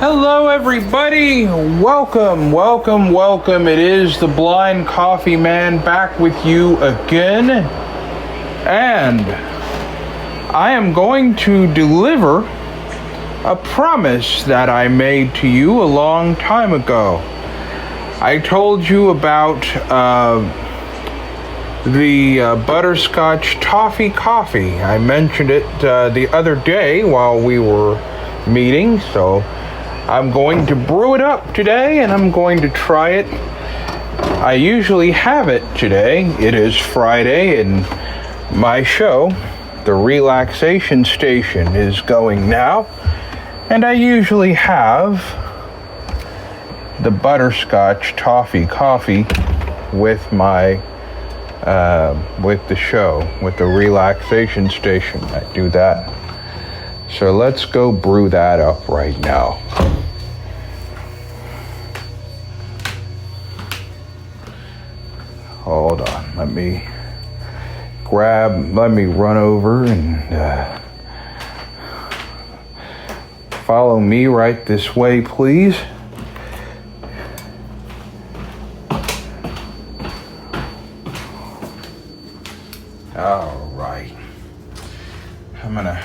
Hello, everybody. Welcome. It is the Blind Coffee Man back with you again. And I am going to deliver a promise that I made to you a long time ago. I told you about the Butterscotch Toffee coffee. I mentioned it the other day while we were meeting, so I'm going to brew it up today and I'm going to try it. I usually have it today. It is Friday and my show, The Relaxation Station, is going now. And I usually have the Butterscotch Toffee coffee with my, with the show, with the Relaxation Station. I do that. So let's go brew that up right now. Hold on, let me run over and follow me right this way, please. All right. I'm gonna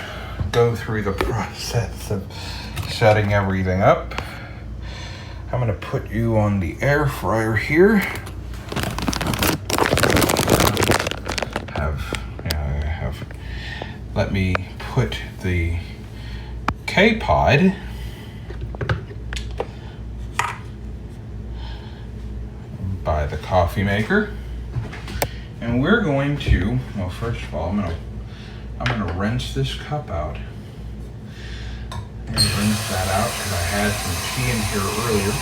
go through the process of setting everything up. I'm gonna put you on the air fryer here. Let me put the K-Pod by the coffee maker, and we're going to, well, first of all, I'm gonna rinse this cup out. And rinse that out because I had some tea in here earlier.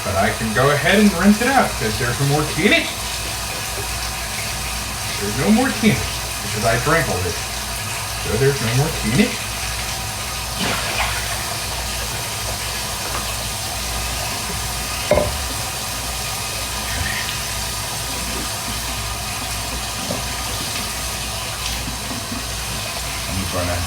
But I can go ahead and rinse it out because there's no more tea in it. There's no more tea in it because I drank all this. So there's no more tea in it. I'm gonna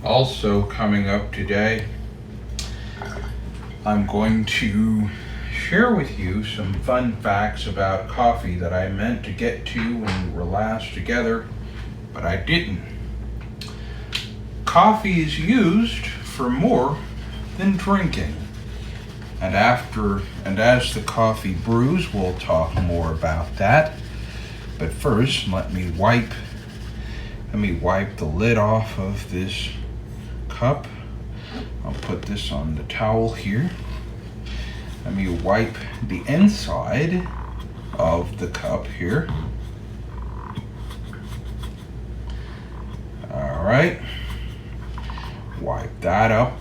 also coming up today, I'm going to share with you some fun facts about coffee that I meant to get to when we were last together, but I didn't. Coffee is used for more than drinking. And as the coffee brews, we'll talk more about that. But first, let me wipe the lid off of this cup. I'll put this on the towel here. Let me wipe the inside of the cup here. All right. Wipe that up.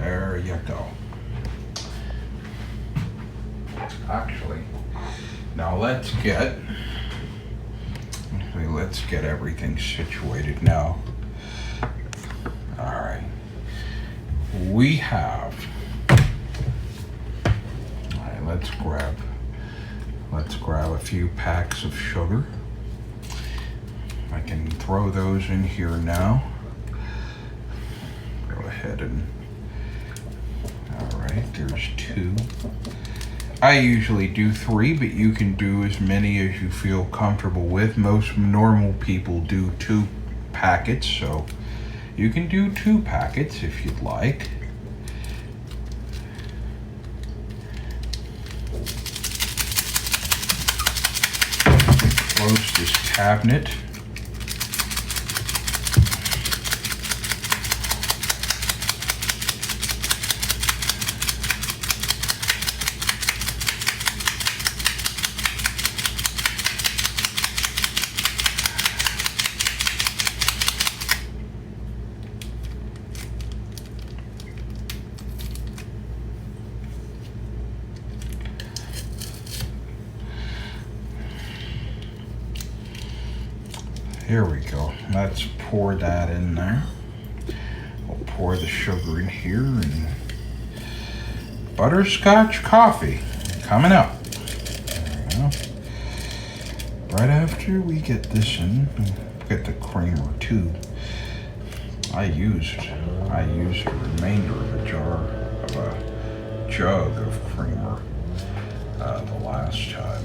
There you go. Actually, now let's get everything situated now. All right. We have, all right, let's grab a few packs of sugar. I can throw those in here now. Go ahead and, all right, there's 2. I usually do 3, but you can do as many as you feel comfortable with. Most normal people do 2 packets, so you can do 2 packets if you'd like. Close this cabinet. Here we go. Let's pour that in there. We'll pour the sugar in here and butterscotch coffee coming up. There we go. Right after we get this in, get the creamer too. I used the remainder of a jug of creamer the last time.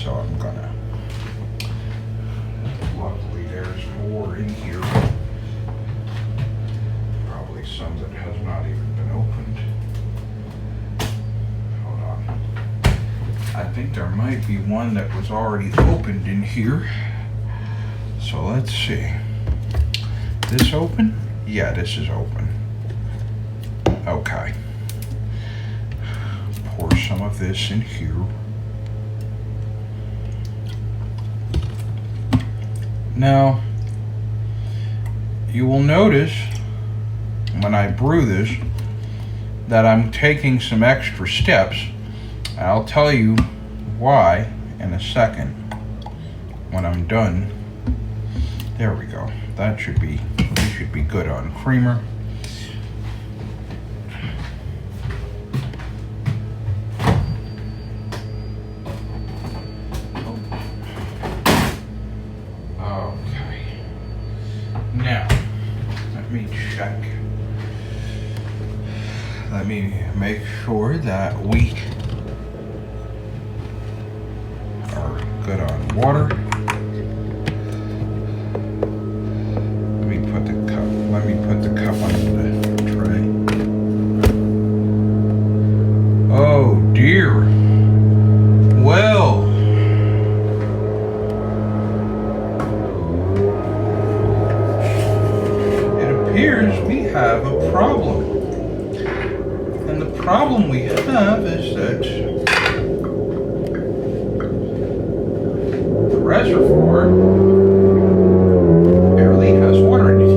So I'm gonna, luckily there's more in here. Probably some that has not even been opened. Hold on. I think there might be one that was already opened in here. So let's see. This open? Yeah, this is open. Okay. Pour some of this in here. Now, you will notice when I brew this that I'm taking some extra steps. I'll tell you why in a second when I'm done. There we go. That should be good on creamer. Okay. Now, let me check. Let me make sure that we are good on water. Let me put the cup onto the tray. Oh dear. Well. It appears we have a problem. And the problem we have is that the reservoir barely has water in it.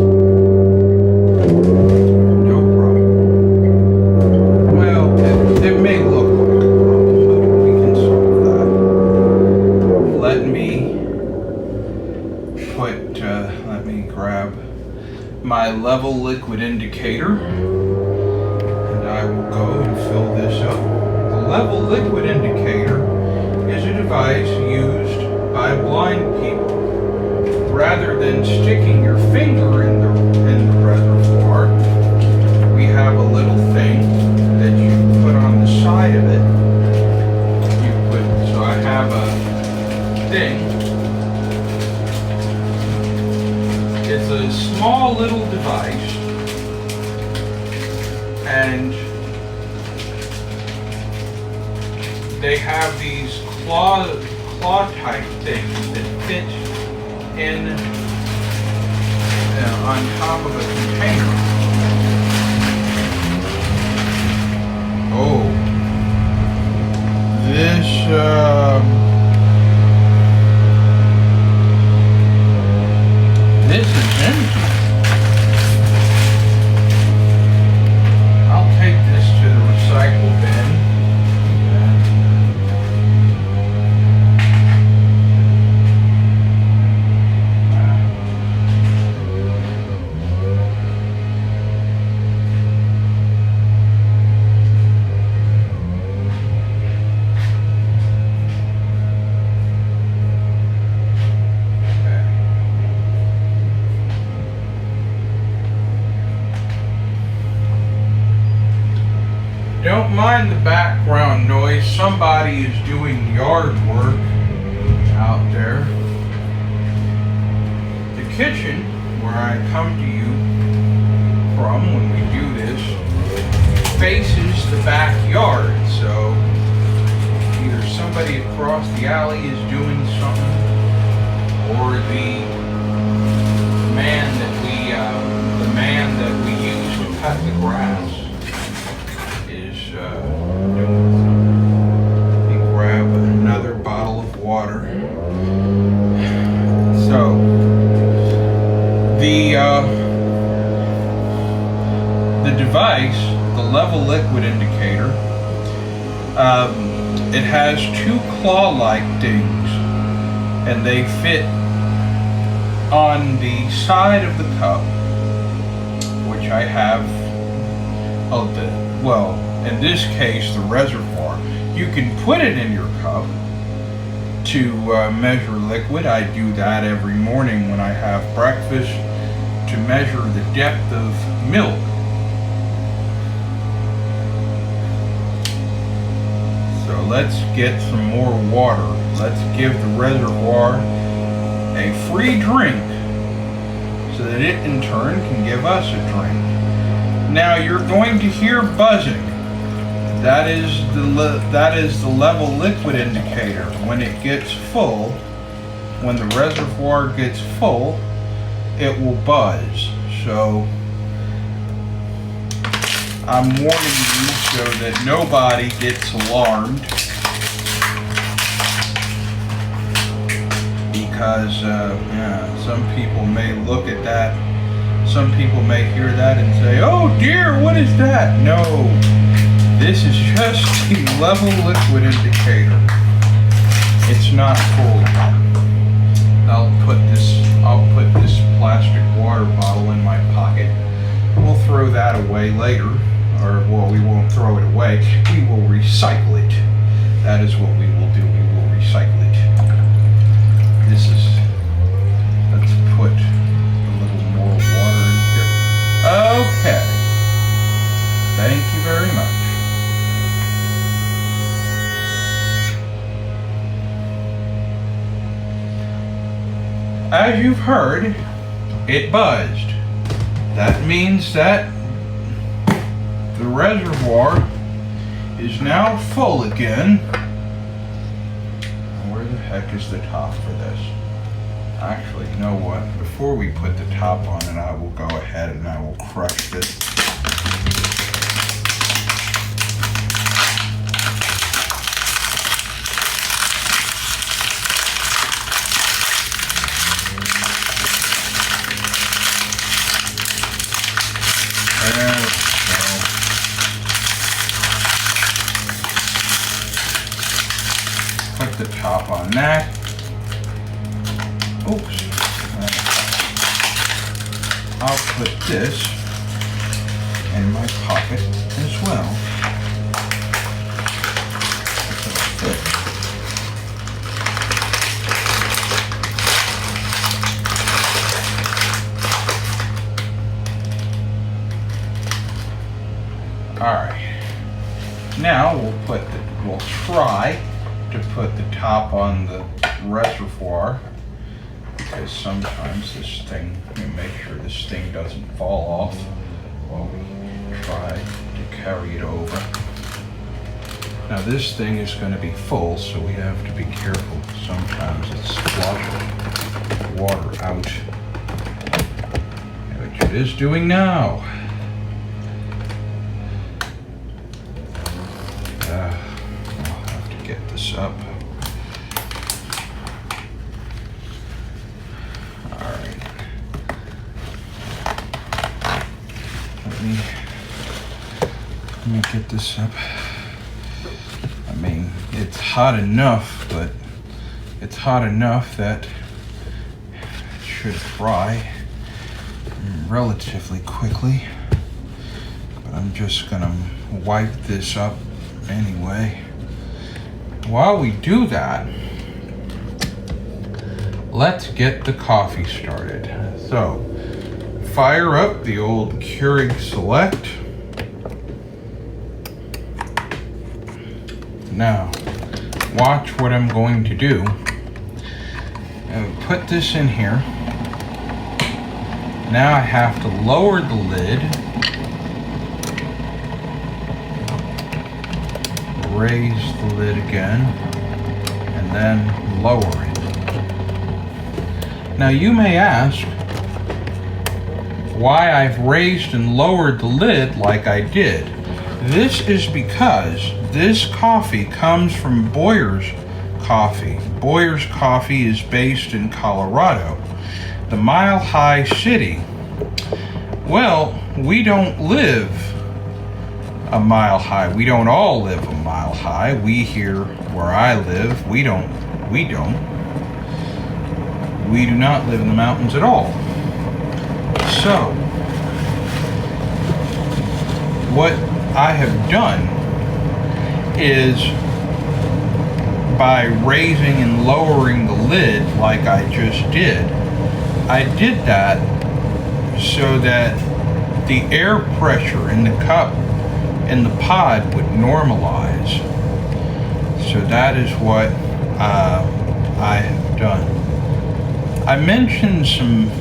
My level liquid indicator, and I will go and fill this up. The level liquid indicator is a device used by blind people. Rather than sticking your finger in the reservoir, we have a little thing that you put on the side of it. So I have a thing. It's a small little device, and they have these claw type things that fit in on top of a container. Oh, this this is empty. I'll take this to the recycle bin. Don't mind the background noise. Somebody is doing yard work out there. The kitchen, where I come to you from when we do this, faces the backyard. So either somebody across the alley is doing something, or the man that we use to cut the grass is doing something. Let me grab another bottle of water. So the device, the level liquid indicator, it has two claw-like things and they fit on the side of the cup, which I have, well, in this case, the reservoir. You can put it in your cup to measure liquid. I do that every morning when I have breakfast to measure the depth of milk. So let's get some more water. Let's give the reservoir a free drink so that it in turn can give us a drink. Now you're going to hear buzzing. That is the level liquid indicator. When it gets full, when the reservoir gets full, it will buzz. So I'm warning you so that nobody gets alarmed, because some people may look at that, some people may hear that and say, "Oh dear, what is that?" No, this is just the level liquid indicator. It's not full. I'll put this plastic water bottle in my pocket. We'll throw that away later, or well, we won't throw it away. We will recycle it. That is what we will do. We will recycle it. Let's put a little more water in here. Okay. Thank you very much. As you've heard, it buzzed. That means that the reservoir is now full again. Where the heck is the top for this? Actually, you know what? Before we put the top on it, I will go ahead and I will crush this. Put the top on that. Oops. I'll put this in my pocket as well. Alright. Now we'll try to put the top on the reservoir, because sometimes this thing, you make sure this thing doesn't fall off while we try to carry it over. Now this thing is going to be full, so we have to be careful. Sometimes it's sloshing water out, which it is doing now. Up. Alright. Let me get this up. I mean, it's hot enough, but it's hot enough that it should fry relatively quickly. But I'm just gonna wipe this up anyway. While we do that, let's get the coffee started. So, fire up the old Keurig Select. Now, watch what I'm going to do. Put this in here. Now I have to lower the lid. Raise the lid again, and then lower it. Now you may ask why I've raised and lowered the lid like I did. This is because this coffee comes from Boyer's Coffee. Boyer's Coffee is based in Colorado, the Mile High City. Well, we don't live a mile high. We don't all live a mile high. We here where I live, we don't. We do not live in the mountains at all. So, what I have done is, by raising and lowering the lid like I just did, I did that so that the air pressure in the cup and the pod would normalize. So that is what I have done. I mentioned some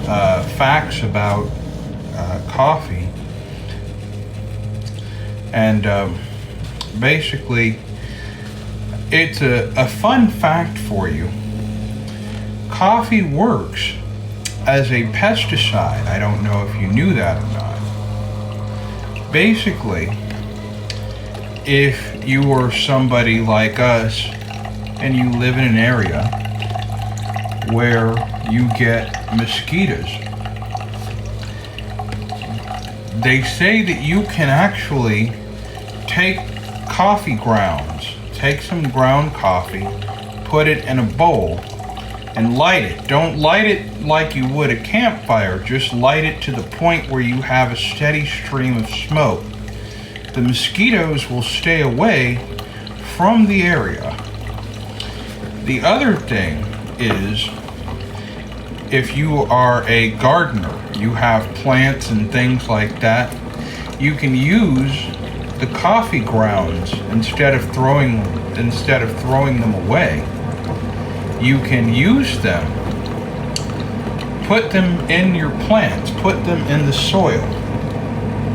facts about coffee, and basically it's a fun fact for you. Coffee works as a pesticide. I don't know if you knew that or not. Basically, if you were somebody like us and you live in an area where you get mosquitoes, they say that you can actually take coffee grounds, take some ground coffee, put it in a bowl, and light it. Don't light it like you would a campfire, just light it to the point where you have a steady stream of smoke. The mosquitoes will stay away from the area. The other thing is, if you are a gardener, you have plants and things like that, you can use the coffee grounds instead of throwing them away. You can use them, put them in your plants, put them in the soil,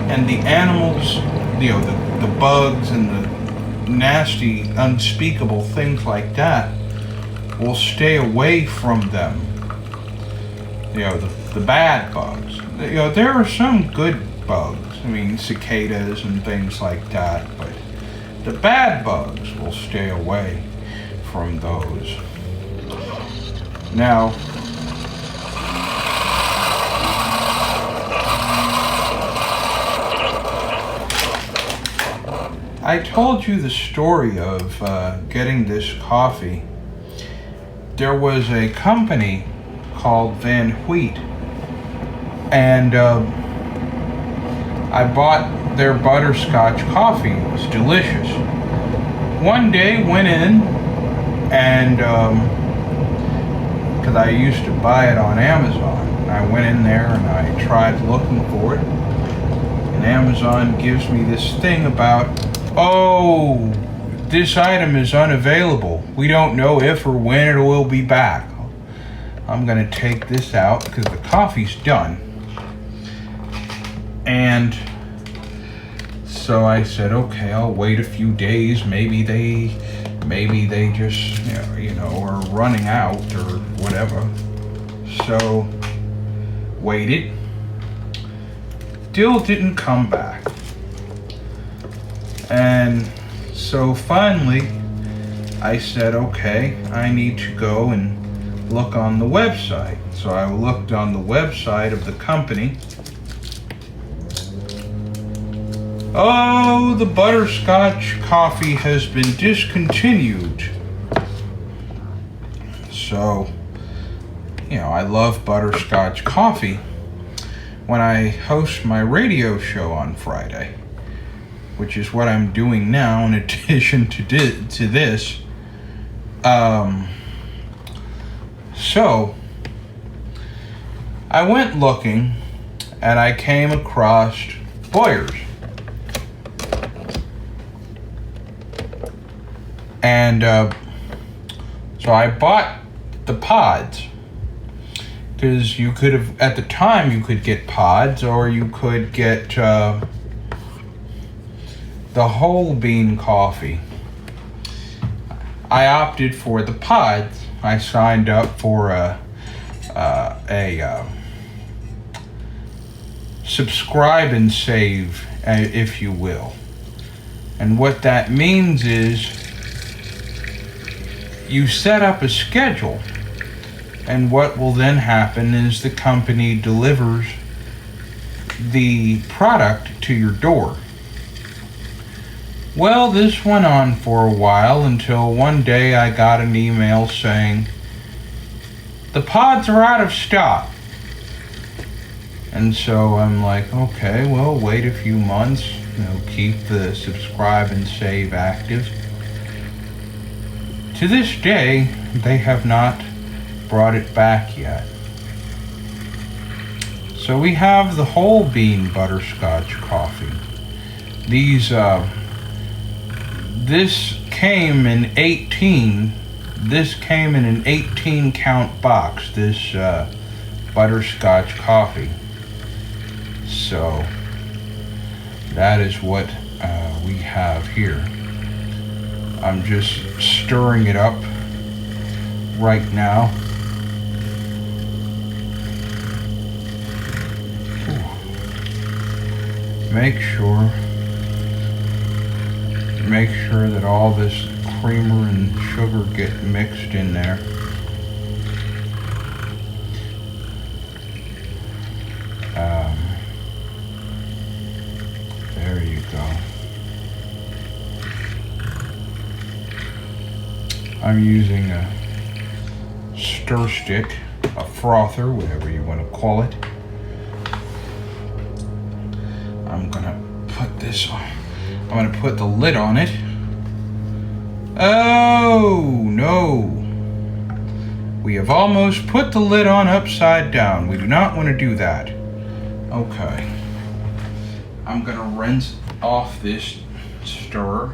and the animals, the bugs and the nasty, unspeakable things like that will stay away from them. The bad bugs. There are some good bugs. I mean, cicadas and things like that, but the bad bugs will stay away from those. Now, I told you the story of getting this coffee. There was a company called Van Wheat, and I bought their butterscotch coffee. It was delicious. One day went in and because I used to buy it on Amazon, and I went in there and I tried looking for it, and Amazon gives me this thing about, oh, this item is unavailable. We don't know if or when it will be back. I'm going to take this out because the coffee's done. And so I said, okay, I'll wait a few days. Maybe they just, are running out or whatever. So waited. Still didn't come back. And so finally I said, okay, I need to go and look on the website. So I looked on the website of the company. Oh, the butterscotch coffee has been discontinued. So, I love butterscotch coffee. When I host my radio show on Friday, which is what I'm doing now in addition to this, so I went looking and I came across Boyer's. And so I bought the pods, because you could have, at the time, you could get pods, or you could get the whole bean coffee. I opted for the pods. I signed up for a subscribe and save, if you will. And what that means is you set up a schedule, and what will then happen is the company delivers the product to your door. Well, this went on for a while until one day I got an email saying, the pods are out of stock. And so I'm like, okay, well, wait a few months, keep the subscribe and save active. To this day, they have not brought it back yet. So we have the whole bean butterscotch coffee. This came in an 18 count box, this butterscotch coffee. So that is what we have here. I'm just stirring it up right now. Ooh. Make sure that all this creamer and sugar get mixed in there. There you go. I'm using a stir stick, a frother, whatever you want to call it. I'm gonna put this on. I'm gonna put the lid on it. Oh no! We have almost put the lid on upside down. We do not want to do that. Okay. I'm gonna rinse off this stirrer.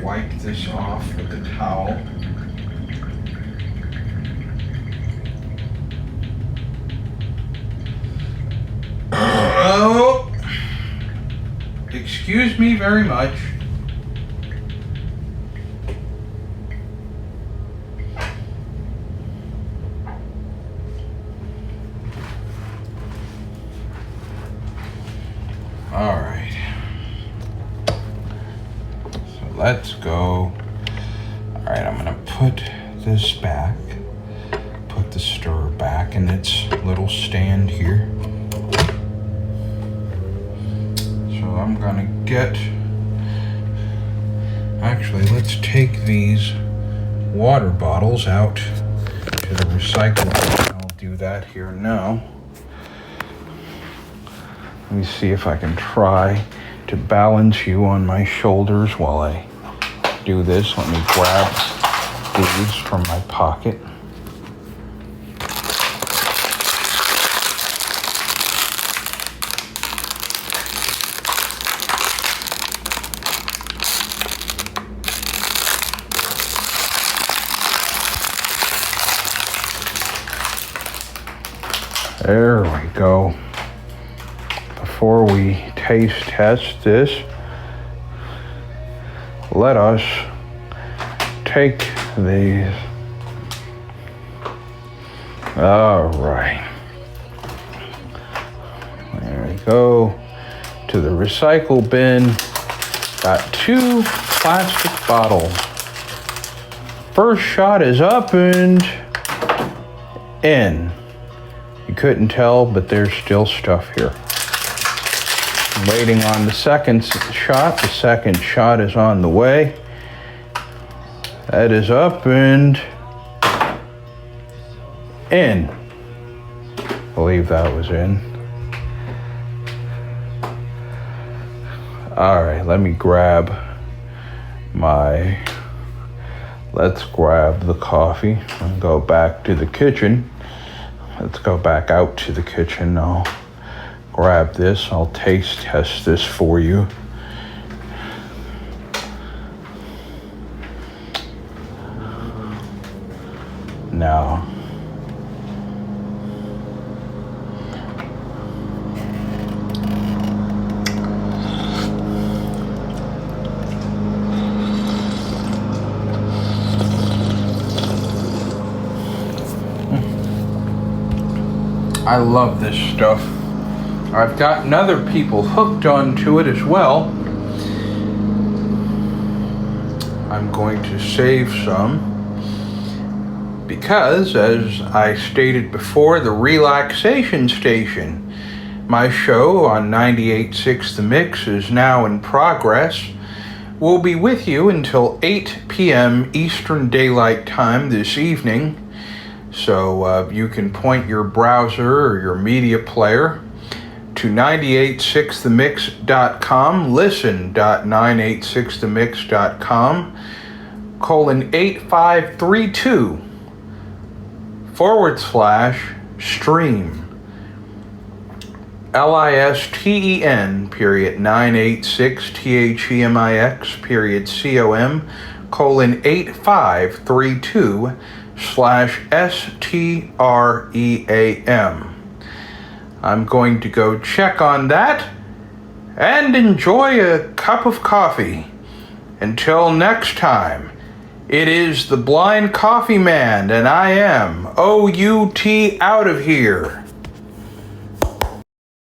Wipe this off with a towel. Oh, excuse me very much. All right. Let's go. All right, I'm gonna put this back, put the stirrer back in its little stand here. So I'm gonna actually, let's take these water bottles out to the recycle bin. I'll do that here now. Let me see if I can try to balance you on my shoulders while I do this. Let me grab these from my pocket. There we go. Before we taste test this, let us take these. All right. There we go. To the recycle bin. Got 2 plastic bottles. First shot is up and in. You couldn't tell, but there's still stuff here. I'm waiting on the second shot. The second shot is on the way. That is up and in. I believe that was in. All right, let's grab the coffee and go back to the kitchen. Let's go back out to the kitchen. I'll grab this. I'll taste test this for you. Now, I love this stuff. I've gotten other people hooked onto it as well. I'm going to save some because, as I stated before, the Relaxation Station, my show on 98.6 The Mix, is now in progress. We'll be with you until 8 p.m. Eastern Daylight Time this evening. So you can point your browser or your media player to 986themix.com, listen.986themix.com, /8532/stream. LISTEN period 986 period COM /8532/STREAM. I'm going to go check on that and enjoy a cup of coffee. Until next time, it is the Blind Coffee Man, and I am OUT out of here.